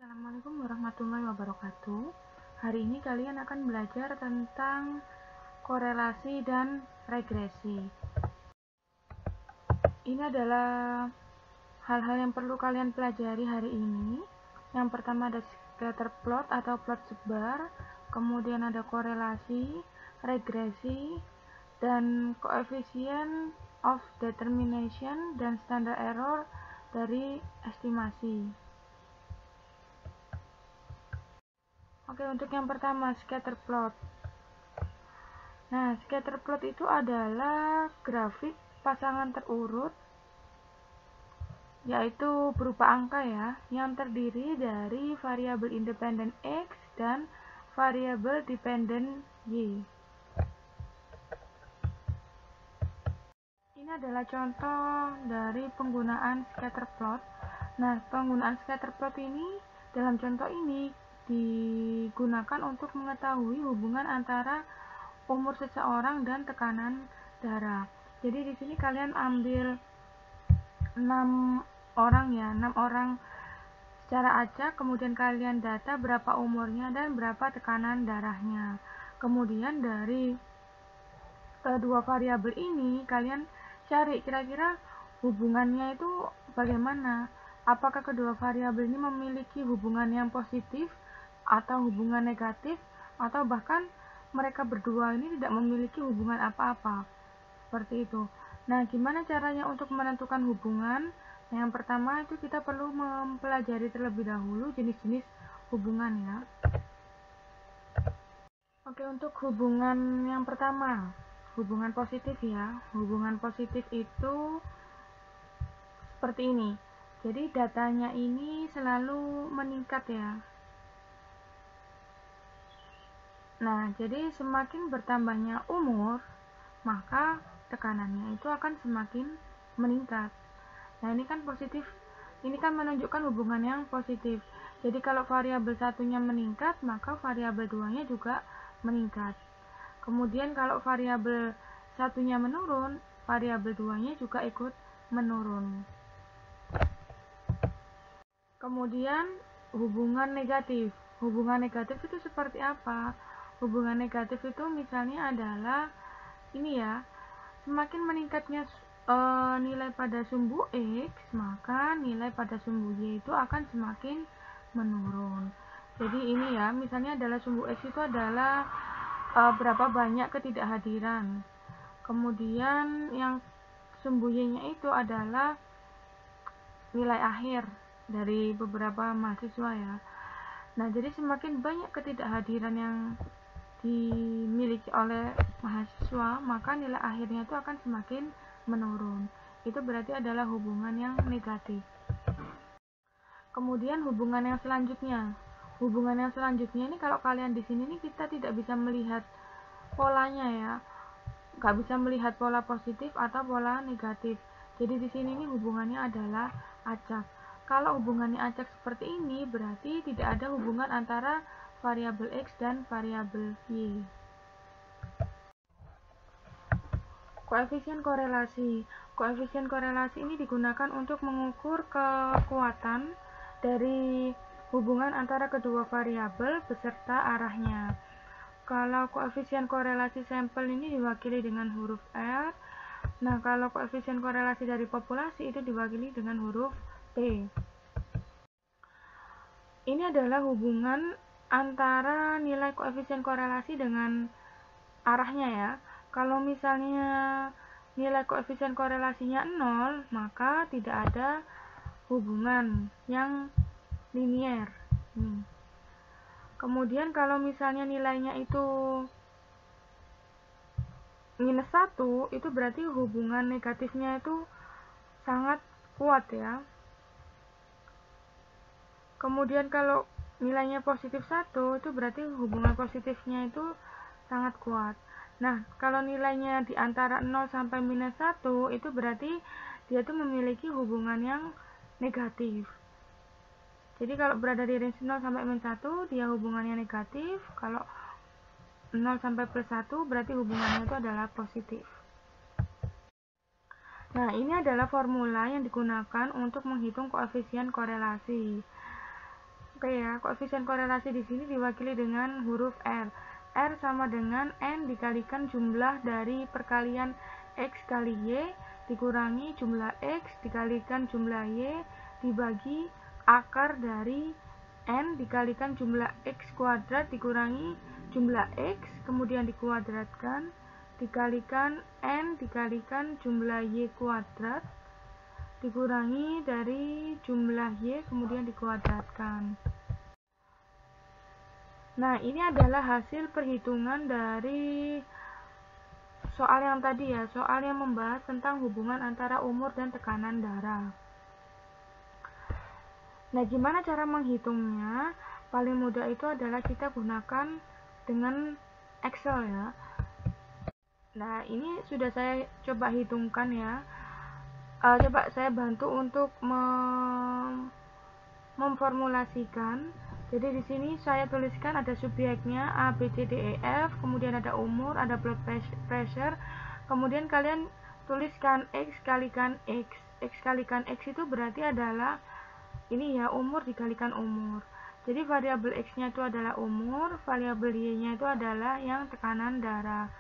Assalamualaikum warahmatullahi wabarakatuh. Hari ini kalian akan belajar tentang korelasi dan regresi. Ini adalah hal-hal yang perlu kalian pelajari hari ini. Yang pertama ada scatter plot atau plot sebar, kemudian ada korelasi, regresi, dan coefficient of determination dan standard error dari estimasi. Oke, untuk yang pertama, scatter plot. Nah, scatter plot itu adalah grafik pasangan terurut, yaitu berupa angka ya, yang terdiri dari variabel independen X dan variabel dependen Y. Ini adalah contoh dari penggunaan scatter plot. Nah, penggunaan scatter plot ini, dalam contoh ini, digugakan untuk mengetahui hubungan antara umur seseorang dan tekanan darah. Jadi di sini kalian ambil 6 orang ya, 6 orang secara acak, kemudian kalian data berapa umurnya dan berapa tekanan darahnya. Kemudian dari kedua variabel ini kalian cari kira-kira hubungannya itu bagaimana. Apakah kedua variabel ini memiliki hubungan yang positif atau hubungan negatif, atau bahkan mereka berdua ini tidak memiliki hubungan apa-apa, seperti itu. Nah, gimana caranya untuk menentukan hubungan? Nah, yang pertama itu kita perlu mempelajari terlebih dahulu jenis-jenis hubungan ya. Oke, untuk hubungan yang pertama, hubungan positif ya. Hubungan positif itu seperti ini. Jadi datanya ini selalu meningkat ya. Nah, jadi semakin bertambahnya umur, maka tekanannya itu akan semakin meningkat. Nah, ini kan positif. Ini kan menunjukkan hubungan yang positif. Jadi kalau variabel satunya meningkat, maka variabel duanya juga meningkat. Kemudian kalau variabel satunya menurun, variabel duanya juga ikut menurun. Kemudian hubungan negatif. Hubungan negatif itu seperti apa? Hubungan negatif itu misalnya adalah ini ya, semakin meningkatnya nilai pada sumbu X, maka nilai pada sumbu Y itu akan semakin menurun. Jadi ini ya, misalnya adalah sumbu X itu adalah berapa banyak ketidakhadiran. Kemudian yang sumbu Y-nya itu adalah nilai akhir dari beberapa mahasiswa ya. Nah, jadi semakin banyak ketidakhadiran yang dimiliki oleh mahasiswa, maka nilai akhirnya itu akan semakin menurun. Itu berarti adalah hubungan yang negatif. Kemudian hubungan yang selanjutnya. Hubungan yang selanjutnya ini kalau kalian di sini nih kita tidak bisa melihat polanya ya. Nggak bisa melihat pola positif atau pola negatif. Jadi di sini nih hubungannya adalah acak. Kalau hubungannya acak seperti ini, berarti tidak ada hubungan antara variabel X dan variabel Y. Koefisien korelasi. Koefisien korelasi ini digunakan untuk mengukur kekuatan dari hubungan antara kedua variabel beserta arahnya. Kalau koefisien korelasi sampel ini diwakili dengan huruf R. Nah, kalau koefisien korelasi dari populasi itu diwakili dengan huruf P. Ini adalah hubungan antara nilai koefisien korelasi dengan arahnya ya. Kalau misalnya nilai koefisien korelasinya 0, maka tidak ada hubungan yang linier. Kemudian kalau misalnya nilainya itu minus 1, itu berarti hubungan negatifnya itu sangat kuat ya. Kemudian kalau nilainya positif 1, itu berarti hubungan positifnya itu sangat kuat. Nah, kalau nilainya di antara 0 sampai minus 1, itu berarti dia itu memiliki hubungan yang negatif. Jadi kalau berada di range 0 sampai minus 1, dia hubungannya negatif. Kalau 0 sampai plus 1, berarti hubungannya itu adalah positif. Nah, ini adalah formula yang digunakan untuk menghitung koefisien korelasi. Oke ya, koefisien korelasi di sini diwakili dengan huruf R. R sama dengan N dikalikan jumlah dari perkalian X kali Y dikurangi jumlah X dikalikan jumlah Y dibagi akar dari N dikalikan jumlah X kuadrat dikurangi jumlah X kemudian dikuadratkan dikalikan N dikalikan jumlah Y kuadrat dikurangi dari jumlah Y kemudian dikuadratkan. Nah, ini adalah hasil perhitungan dari soal yang tadi ya, soal yang membahas tentang hubungan antara umur dan tekanan darah. Nah, gimana cara menghitungnya? Paling mudah itu adalah kita gunakan dengan Excel ya. Nah, ini sudah saya coba hitungkan ya. Coba saya bantu untuk memformulasikan. Jadi di sini saya tuliskan ada subjeknya A, B, C, D, E, F, kemudian ada umur, ada blood pressure, kemudian kalian tuliskan X kalikan X. X kalikan X itu berarti adalah ini ya, umur dikalikan umur. Jadi variabel X-nya itu adalah umur, variabel Y-nya itu adalah yang tekanan darah.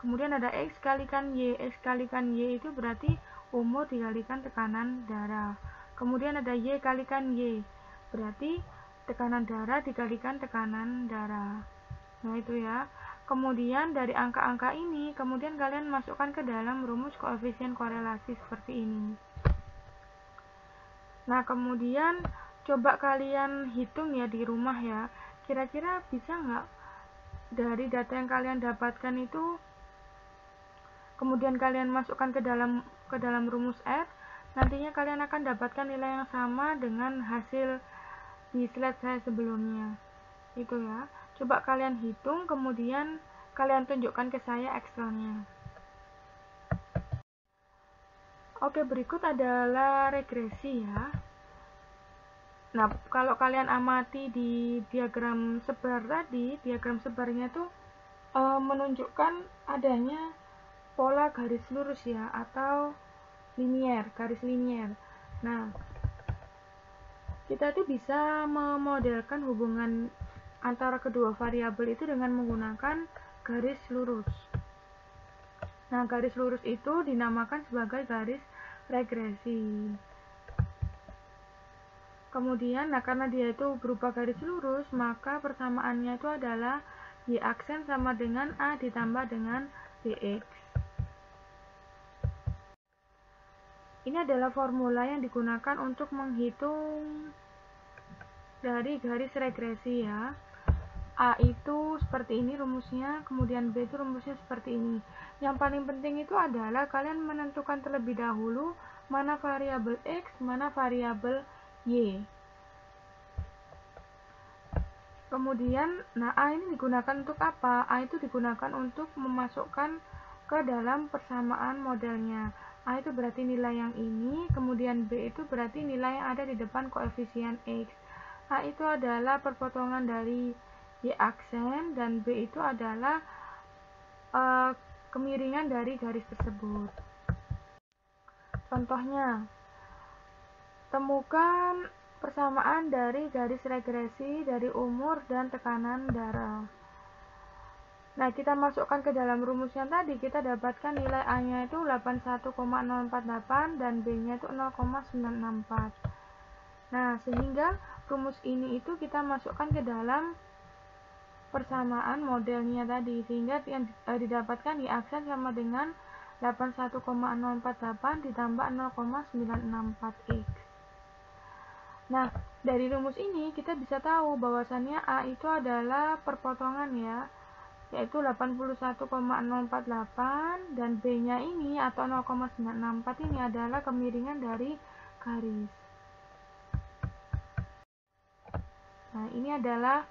Kemudian ada X kalikan Y. X kalikan Y itu berarti umur dikalikan tekanan darah. Kemudian ada Y kalikan Y. Berarti tekanan darah dikalikan tekanan darah. Nah, itu ya. Kemudian dari angka-angka ini, kemudian kalian masukkan ke dalam rumus koefisien korelasi seperti ini. Nah, kemudian coba kalian hitung ya di rumah ya. Kira-kira bisa nggak dari data yang kalian dapatkan itu kemudian kalian masukkan ke dalam rumus R, nantinya kalian akan dapatkan nilai yang sama dengan hasil di slide saya sebelumnya. Itu ya. Coba kalian hitung, kemudian kalian tunjukkan ke saya Excelnya. Oke, berikut adalah regresi ya. Nah, kalau kalian amati di diagram sebar tadi, diagram sebarnya tuh menunjukkan adanya pola garis lurus ya, atau linier, garis linier. Nah, kita tuh bisa memodelkan hubungan antara kedua variabel itu dengan menggunakan garis lurus. Nah, garis lurus itu dinamakan sebagai garis regresi. Kemudian, karena dia itu berupa garis lurus, maka persamaannya itu adalah Y aksen sama dengan A ditambah dengan BX. Ini adalah formula yang digunakan untuk menghitung dari garis regresi ya. A itu seperti ini rumusnya, kemudian B itu rumusnya seperti ini. Yang paling penting itu adalah kalian menentukan terlebih dahulu mana variabel X, mana variabel Y. Kemudian, A ini digunakan untuk apa? A itu digunakan untuk memasukkan ke dalam persamaan modelnya. A itu berarti nilai yang ini, kemudian B itu berarti nilai yang ada di depan koefisien X. A itu adalah perpotongan dari Y aksen, dan B itu adalah kemiringan dari garis tersebut. Contohnya, temukan persamaan dari garis regresi dari umur dan tekanan darah. Nah, kita masukkan ke dalam rumusnya tadi, kita dapatkan nilai A-nya itu 81,048 dan B-nya itu 0,964. Nah, sehingga rumus ini itu kita masukkan ke dalam persamaan modelnya tadi, sehingga yang didapatkan Y aksen sama dengan 81,048 ditambah 0,964X. Nah, dari rumus ini kita bisa tahu bahwasannya A itu adalah perpotongan ya, yaitu 81,048, dan B-nya ini atau 0,964 ini adalah kemiringan dari garis. Nah, ini adalah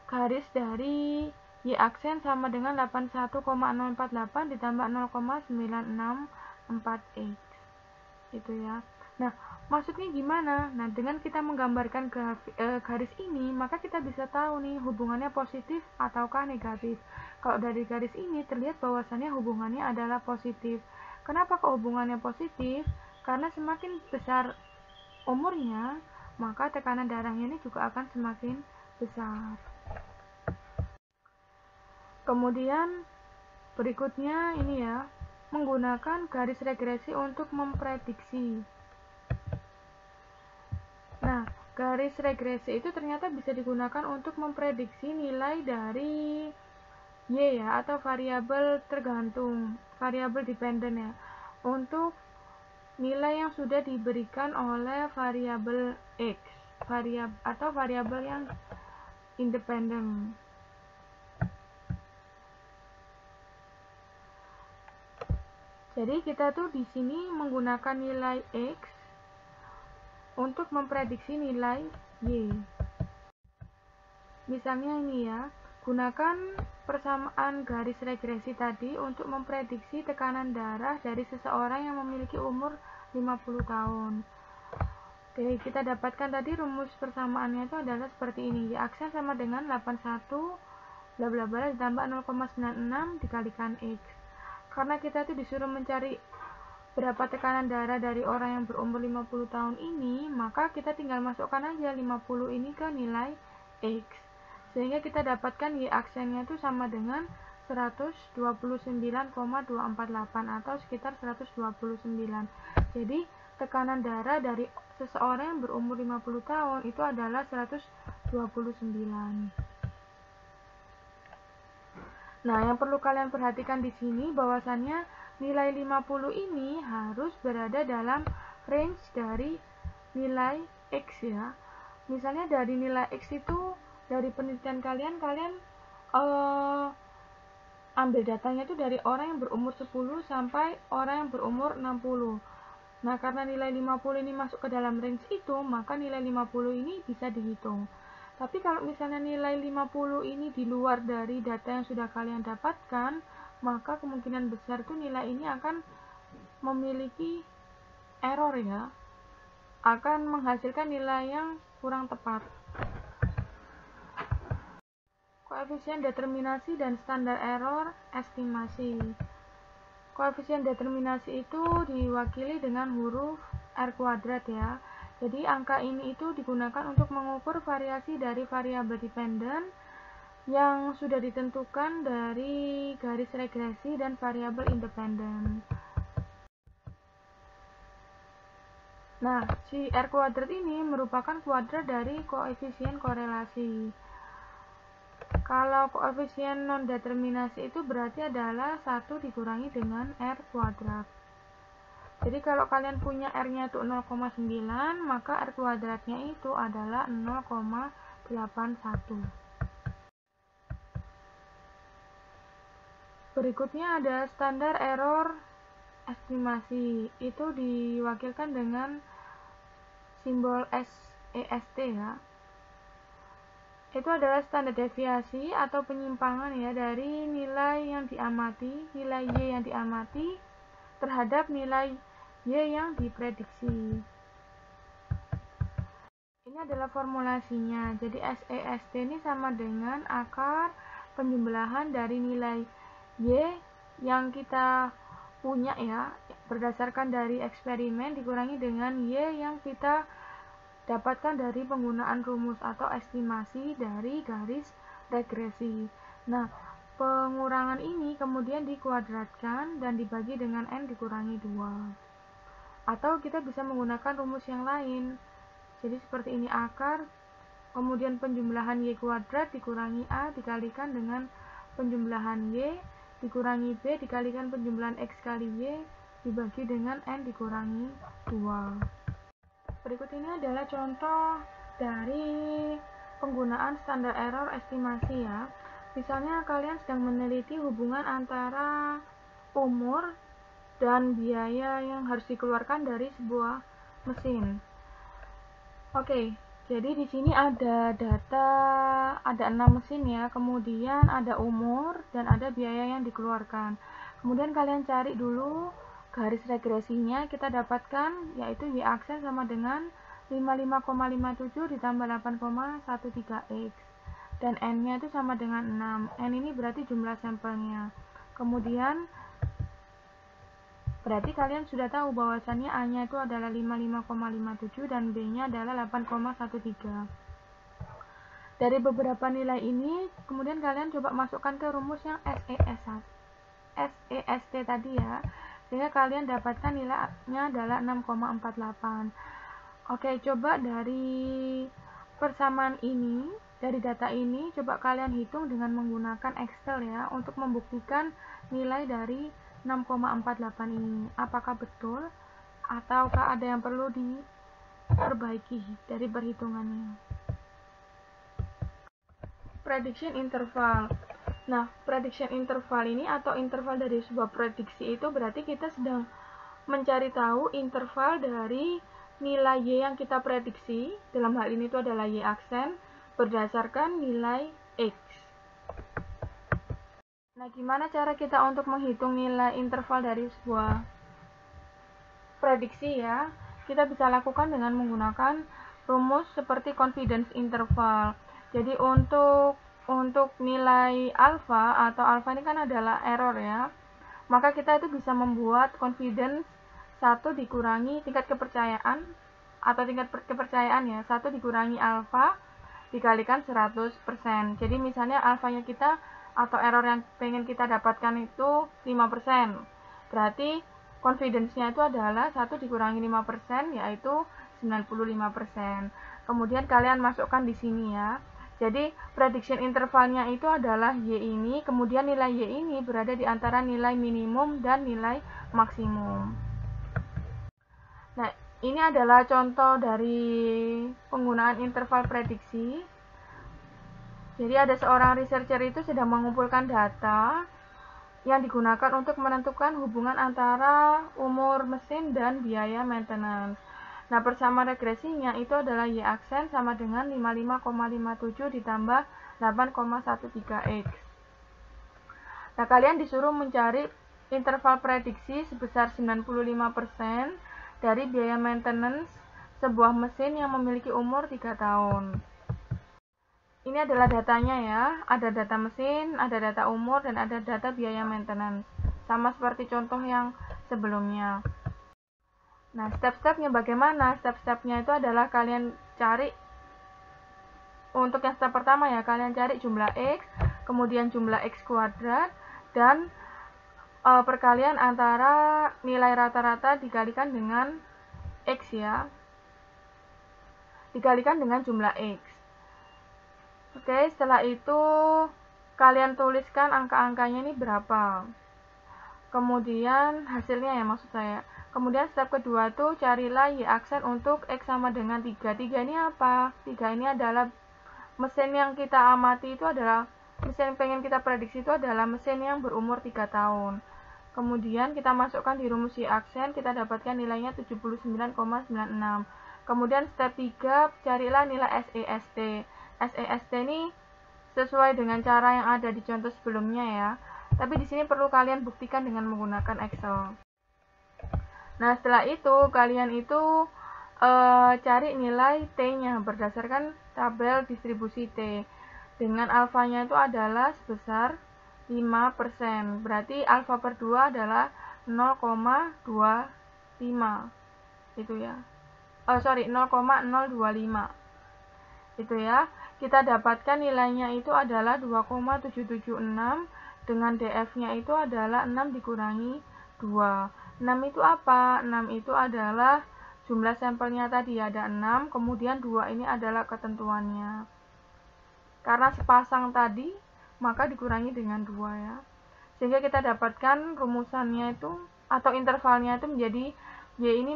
garis dari Y aksen sama dengan 81,048 ditambah 0,964X. Itu ya. Nah, maksudnya gimana? Nah, dengan kita menggambarkan garis ini, maka kita bisa tahu nih hubungannya positif ataukah negatif. Kalau dari garis ini terlihat bahwasannya hubungannya adalah positif. Kenapa kok hubungannya positif? Karena semakin besar umurnya, maka tekanan darahnya ini juga akan semakin besar. Kemudian berikutnya ini ya, menggunakan garis regresi untuk memprediksi. Nah, garis regresi itu ternyata bisa digunakan untuk memprediksi nilai dari Y ya, atau variabel tergantung, variabel dependen ya, untuk nilai yang sudah diberikan oleh variabel X, atau variabel yang independen. Jadi kita tuh di sini menggunakan nilai X untuk memprediksi nilai Y. Misalnya ini ya, gunakan persamaan garis regresi tadi untuk memprediksi tekanan darah dari seseorang yang memiliki umur 50 tahun. Oke, kita dapatkan tadi rumus persamaannya itu adalah seperti ini. Y aksen sama dengan 81 bla bla bla ditambah 0,96 dikalikan X. Karena kita tuh disuruh mencari berapa tekanan darah dari orang yang berumur 50 tahun ini, maka kita tinggal masukkan aja 50 ini ke nilai X. Sehingga kita dapatkan Y aksennya itu sama dengan 129,248 atau sekitar 129. Jadi tekanan darah dari seseorang yang berumur 50 tahun itu adalah 129. Nah, yang perlu kalian perhatikan di sini bahwasannya nilai 50 ini harus berada dalam range dari nilai X ya. Misalnya dari nilai X itu, dari penelitian kalian ambil datanya itu dari orang yang berumur 10 sampai orang yang berumur 60. Nah, karena nilai 50 ini masuk ke dalam range itu, maka nilai 50 ini bisa dihitung. Tapi kalau misalnya nilai 50 ini di luar dari data yang sudah kalian dapatkan, maka kemungkinan besar tuh nilai ini akan memiliki error ya, akan menghasilkan nilai yang kurang tepat. Koefisien determinasi dan standar error estimasi. Koefisien determinasi itu diwakili dengan huruf R kuadrat ya. Jadi angka ini itu digunakan untuk mengukur variasi dari variabel dependen yang sudah ditentukan dari garis regresi dan variabel independen. Nah, si R kuadrat ini merupakan kuadrat dari koefisien korelasi. Kalau koefisien non-determinasi itu berarti adalah 1 dikurangi dengan R kuadrat. Jadi kalau kalian punya R-nya itu 0,9, maka R kuadratnya itu adalah 0,81. Berikutnya ada standar error estimasi. Itu diwakilkan dengan simbol SEST ya. Itu adalah standar deviasi atau penyimpangan ya dari nilai yang diamati, nilai Y yang diamati terhadap nilai Y yang diprediksi. Ini adalah formulasinya. Jadi SEST ini sama dengan akar penjumlahan dari nilai Y yang kita punya ya, berdasarkan dari eksperimen dikurangi dengan Y yang kita dapatkan dari penggunaan rumus atau estimasi dari garis regresi. Nah, pengurangan ini kemudian dikuadratkan dan dibagi dengan N dikurangi 2. Atau kita bisa menggunakan rumus yang lain. Jadi seperti ini, akar kemudian penjumlahan Y kuadrat dikurangi A dikalikan dengan penjumlahan Y dikurangi B dikalikan penjumlahan X kali Y dibagi dengan N dikurangi 2. Berikut ini adalah contoh dari penggunaan standar error estimasi ya. Misalnya kalian sedang meneliti hubungan antara umur dan biaya yang harus dikeluarkan dari sebuah mesin. Oke, jadi di sini ada data, ada 6 mesin ya, kemudian ada umur dan ada biaya yang dikeluarkan. Kemudian kalian cari dulu garis regresinya, kita dapatkan yaitu Y aksen sama dengan 55,57 ditambah 8,13X dan N-nya itu sama dengan 6. N ini berarti jumlah sampelnya. Kemudian Berarti kalian sudah tahu bahwasannya A-nya itu adalah 55,57 dan B-nya adalah 8,13. Dari beberapa nilai ini, kemudian kalian coba masukkan ke rumus yang SEST tadi ya, sehingga kalian dapatkan nilainya adalah 6,48. Oke, coba dari persamaan ini, dari data ini, coba kalian hitung dengan menggunakan Excel ya, untuk membuktikan nilai dari 6,48 ini. Apakah betul, ataukah ada yang perlu diperbaiki dari perhitungannya. Prediction interval. Nah, prediction interval ini atau interval dari sebuah prediksi itu berarti kita sedang mencari tahu interval dari nilai Y yang kita prediksi, dalam hal ini itu adalah Y aksen, berdasarkan nilai X. Nah, gimana cara kita untuk menghitung nilai interval dari sebuah prediksi ya? Kita bisa lakukan dengan menggunakan rumus seperti confidence interval. Jadi untuk nilai alfa atau alfa ini kan adalah error ya. Maka kita itu bisa membuat confidence 1 dikurangi tingkat kepercayaan atau tingkat kepercayaan ya, 1 dikurangi alfa dikalikan 100%. Jadi misalnya alfanya kita atau error yang pengen kita dapatkan itu 5%. Berarti confidence-nya itu adalah 1 dikurangi 5% yaitu 95%. Kemudian kalian masukkan di sini ya. Jadi prediction intervalnya itu adalah Y ini, kemudian nilai Y ini berada di antara nilai minimum dan nilai maksimum. Nah, ini adalah contoh dari penggunaan interval prediksi. Jadi ada seorang researcher itu sedang mengumpulkan data yang digunakan untuk menentukan hubungan antara umur mesin dan biaya maintenance. Nah, persamaan regresinya itu adalah Y aksen sama dengan 55,57 ditambah 8,13X. Nah, kalian disuruh mencari interval prediksi sebesar 95% dari biaya maintenance sebuah mesin yang memiliki umur 3 tahun. Ini adalah datanya ya, ada data mesin, ada data umur, dan ada data biaya maintenance. Sama seperti contoh yang sebelumnya. Nah, step-stepnya bagaimana? Step-stepnya itu adalah kalian cari, untuk yang step pertama ya, kalian cari jumlah X, kemudian jumlah X kuadrat, dan perkalian antara nilai rata-rata dikalikan dengan X ya, dikalikan dengan jumlah X. Oke, setelah itu kalian tuliskan angka-angkanya ini berapa, kemudian hasilnya ya maksud saya. Kemudian step kedua tuh carilah Y aksen untuk X sama dengan 3. 3 ini apa? 3 ini adalah mesin yang kita amati, itu adalah mesin yang pengen kita prediksi itu adalah mesin yang berumur 3 tahun. Kemudian kita masukkan di rumus Y aksen, kita dapatkan nilainya 79,96. Kemudian step 3 carilah nilai SEST. SEST ini sesuai dengan cara yang ada di contoh sebelumnya ya. Tapi di sini perlu kalian buktikan dengan menggunakan Excel. Nah, setelah itu kalian itu cari nilai T-nya berdasarkan tabel distribusi T. Dengan alfanya itu adalah sebesar 5%. Berarti alfa per 2 adalah 0,25. Itu ya. 0,025. Itu ya. Kita dapatkan nilainya itu adalah 2,776 dengan DF-nya itu adalah 6 dikurangi 2. 6 itu apa? 6 itu adalah jumlah sampelnya tadi ada 6, kemudian 2 ini adalah ketentuannya. Karena sepasang tadi, maka dikurangi dengan 2 ya. Sehingga kita dapatkan rumusannya itu atau intervalnya itu menjadi Y ini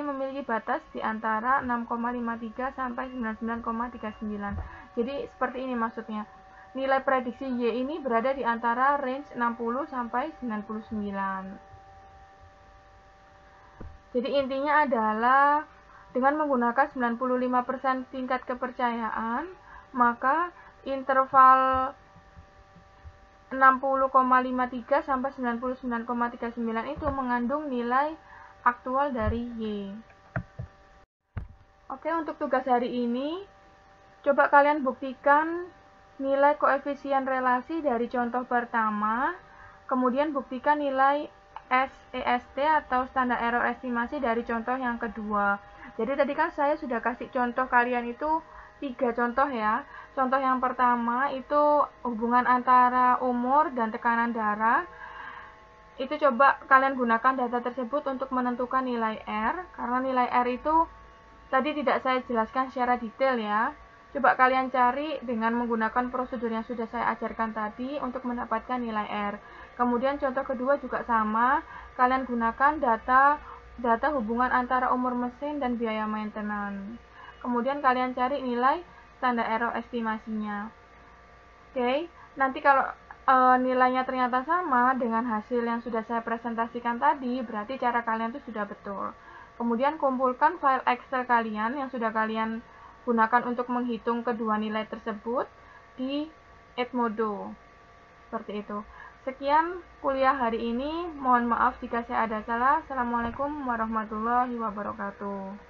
memiliki batas di antara 6,53 sampai 99,39. Jadi seperti ini maksudnya. Nilai prediksi Y ini berada di antara range 60 sampai 99. Jadi intinya adalah dengan menggunakan 95% tingkat kepercayaan, maka interval 60,53 sampai 99,39 itu mengandung nilai aktual dari Y. Oke, untuk tugas hari ini, coba kalian buktikan nilai koefisien relasi dari contoh pertama, kemudian buktikan nilai SEST atau standar error estimasi dari contoh yang kedua. Jadi tadi kan saya sudah kasih contoh kalian itu 3 contoh ya. Contoh yang pertama itu hubungan antara umur dan tekanan darah. Itu coba kalian gunakan data tersebut untuk menentukan nilai R, karena nilai R itu tadi tidak saya jelaskan secara detail ya. Coba kalian cari dengan menggunakan prosedur yang sudah saya ajarkan tadi untuk mendapatkan nilai R. Kemudian contoh kedua juga sama, kalian gunakan data hubungan antara umur mesin dan biaya maintenance. Kemudian kalian cari nilai standar error estimasinya. Oke, nanti kalau nilainya ternyata sama dengan hasil yang sudah saya presentasikan tadi, berarti cara kalian itu sudah betul. Kemudian kumpulkan file Excel kalian yang sudah kalian gunakan untuk menghitung kedua nilai tersebut di Edmodo. Seperti itu. Sekian kuliah hari ini. Mohon maaf jika saya ada salah. Assalamualaikum warahmatullahi wabarakatuh.